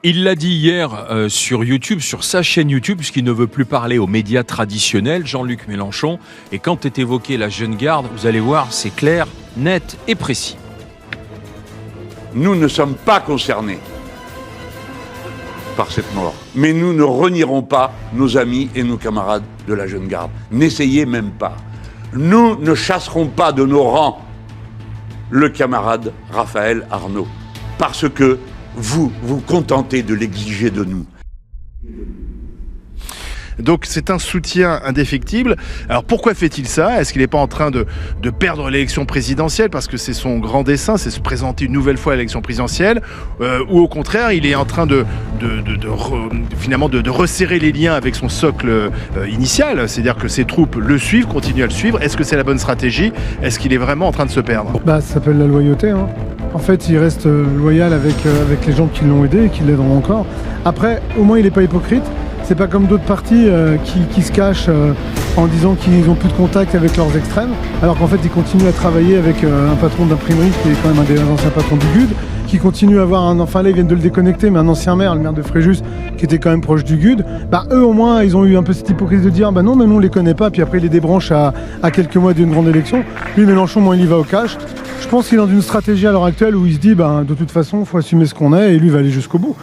Il l'a dit hier sur YouTube, sur sa chaîne YouTube, puisqu'il ne veut plus parler aux médias traditionnels, Jean-Luc Mélenchon. Et quand est évoquée la jeune garde, vous allez voir, c'est clair, net et précis. Nous ne sommes pas concernés par cette mort. Mais nous ne renierons pas nos amis et nos camarades de la jeune garde. N'essayez même pas. Nous ne chasserons pas de nos rangs le camarade Raphaël Arnaud. Parce que vous vous contentez de l'exiger de nous. Donc c'est un soutien indéfectible. Alors pourquoi fait-il ça? Est-ce qu'il n'est pas en train de perdre l'élection présidentielle parce que c'est son grand dessein, c'est se présenter une nouvelle fois à l'élection présidentielle, ou au contraire il est en train finalement de resserrer les liens avec son socle initial, c'est-à-dire que ses troupes le suivent, continuent à le suivre. Est-ce que c'est la bonne stratégie? Est-ce qu'il est vraiment en train de se perdre? Ça s'appelle la loyauté, hein. En fait, il reste loyal avec les gens qui l'ont aidé et qui l'aideront encore. Après, au moins, il n'est pas hypocrite. C'est pas comme d'autres partis qui se cachent en disant qu'ils n'ont plus de contact avec leurs extrêmes, alors qu'en fait, ils continuent à travailler avec un patron d'imprimerie qui est quand même un des anciens patrons du GUD, qui continue à avoir enfin là, ils viennent de le déconnecter, mais un ancien maire, le maire de Fréjus, qui était quand même proche du GUD. Eux, au moins, ils ont eu un peu cette hypocrisie de dire non, mais nous, on les connaît pas, puis après, ils les débranchent à quelques mois d'une grande élection. Lui, Mélenchon, moi, il y va au cash. Je pense qu'il est dans une stratégie à l'heure actuelle où il se dit de toute façon, il faut assumer ce qu'on est et lui va aller jusqu'au bout.